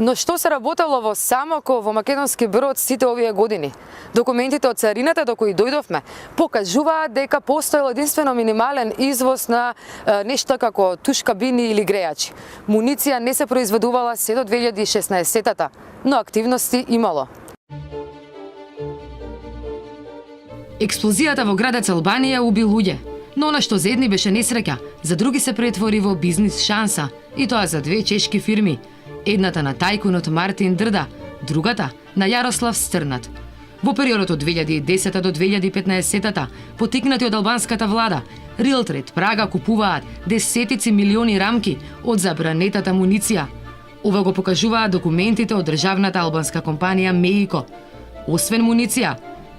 Но што се работело во Самоков во македонски брод сите овие години? Документите од царината до кои дојдовме покажуваат дека постоел единствено минимален извоз на нешто како туш-кабини или грејачи. Муниција не се произведувала се до 2016-та, но активности имало. Експлозијата во градец Албанија уби луѓе, но она што за едни беше несреќа, за други се претвори во бизнис шанса, и тоа за две чешки фирми. Едната на тајкунот Мартин Дрда, другата на Јарослав Стрнат. Во периодот од 2010 до 2015, потикнати од албанската влада, Real Trade Прага купуваат десетици милиони рамки од забранетата муниција. Ова го покажуваат документите од државната албанска компанија Меико. Освен муниција,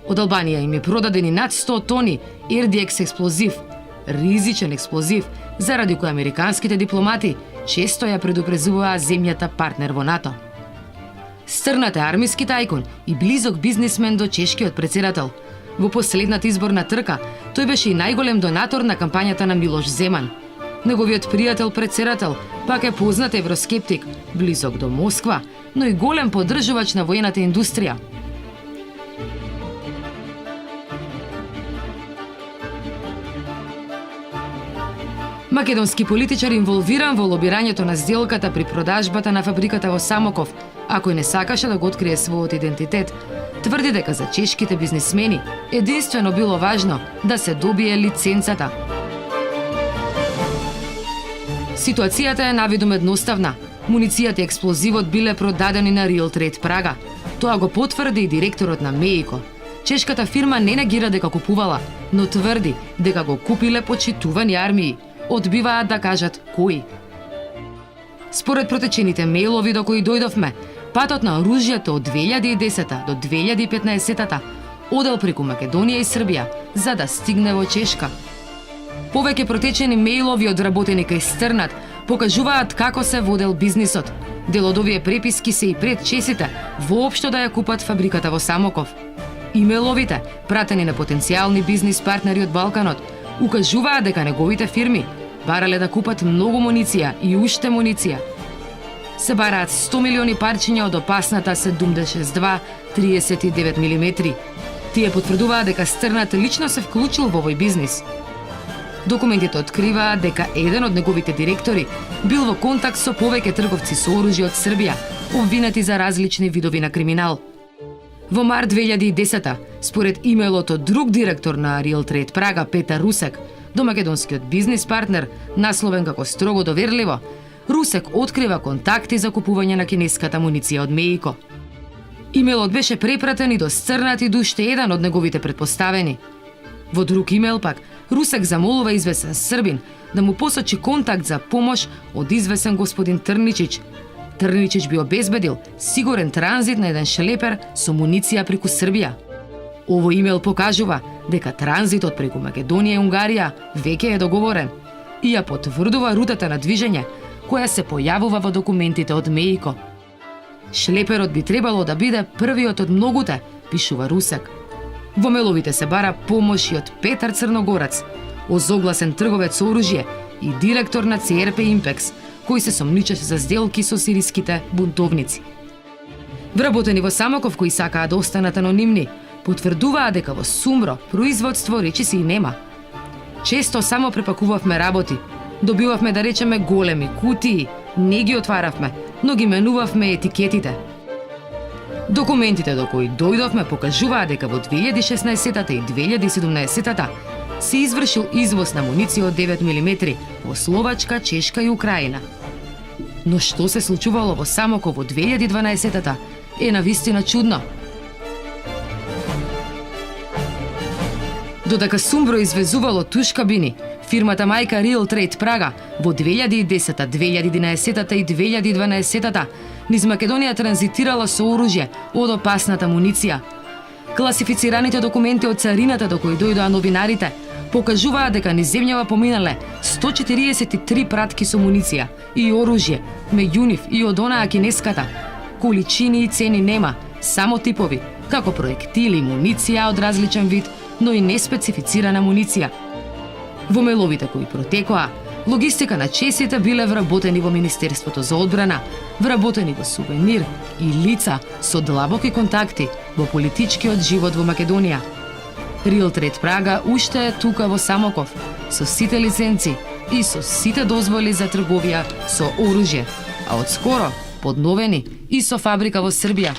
од Албанија им е продадени над 100 тони RDX експлозив, ризичен експлозив, заради кој американските дипломати често ја предупрезуваа земјата партнер во НАТО. Стрнат е армиски тајкун и близок бизнисмен до чешкиот претседател. Во последната изборна трка, тој беше и најголем донатор на кампањата на Милош Земан. Неговиот пријател претседател пак е познат евроскептик, близок до Москва, но и голем поддржувач на воената индустрија. Македонски политичар инволвиран во лобирањето на сделката при продажбата на фабриката во Самоков, а кој не сакаше да го открие својот идентитет, тврди дека за чешките бизнисмени единствено било важно да се добие лиценцата. Ситуацијата е навидум едноставна. Муницијата и експлозивот биле продадени на Real Trade Прага. Тоа го потврди и директорот на Меико. Чешката фирма не негира дека купувала, но тврди дека го купиле почитувани армии. Одбиваат да кажат кои. Според протечените мејлови до кои дојдовме, патот на оружјето од 2010 до 2015 одел преку Македонија и Србија, за да стигне во Чешка. Повеќе протечени мејлови одработени кај Стрнат покажуваат како се водел бизнисот. Дел од овие преписки се и пред чесите воопшто да ја купат фабриката во Самоков. Имејловите, пратени на потенцијални бизнис партнери од Балканот, укажуваат дека неговите фирми барале да купат многу муниција и уште муниција. Се бараат 100 милиони парчиња од опасната 762 39 мм. Тие потврдуваат дека Стрнат лично се вклучил во овој бизнис. Документите откриваат дека еден од неговите директори бил во контакт со повеќе трговци со оружје од Србија, обвинети за различни видови на криминал. Во март 2010, според имејлот од друг директор на Real Trade Прага, Петар Русек, до македонскиот бизнис партнер, насловен како строго доверливо, Русек открива контакти за купување на кинеската муниција од Меико. Имејлот беше препратен и до Стрнат и до уште еден од неговите претпоставени. Во друг имејл пак, Русек замолува известен србин да му посочи контакт за помош од известен господин Трничич. Трничич би обезбедил сигурен транзит на еден шлепер со муниција преку Србија. Овој имејл покажува дека транзитот преку Македонија и Унгарија веќе е договорен и ја потврдува рутата на движење која се појавува во документите од Меико. Шлеперот би требало да биде првиот од многуте, пишува Русек. Во меловите се бара помош и од Петар Црногорец, озогласен трговец со оружје и директор на ЦРП Импекс, кој се сомничеше за сделки со сириските бунтовници. Вработени во Самоков кои сакаат да останат анонимни, потврдуваат дека во Сумбро производство речиси и нема. Често само препакувавме работи, добивавме да речеме големи кутии, не ги отваравме, но ги менувавме етикетите. Документите до кои дојдовме покажуваат дека во 2016 и 2017 се извршил извоз на муниција од 9 мм во Словачка, Чешка и Украина. Но што се случувало во Самоков во 2012 е навистина чудно. Додека Сумбро извезувало туш-кабини, фирмата мајка Real Trade Прага во 2010, 2011 и 2012 низ Македонија транзитирала со оружје од опасната муниција. Класифицираните документи од царината до кои дојдоа новинарите покажуваат дека низ земјава поминале 143 пратки со муниција и оружје, меѓу нив и од онаа кинеската. Количини и цени нема, само типови, како проектили, муниција од различен вид, но и неспецифицирана муниција. Во меловите кои протекоа, Логистика на чесите биле вработени во Министерството за одбрана, вработени во Сувенир и лица со длабоки контакти во политичкиот живот во Македонија. Real Trade Прага уште е тука во Самоков, со сите лиценци и со сите дозволи за трговија со оружје, а одскоро подновени и со фабрика во Србија.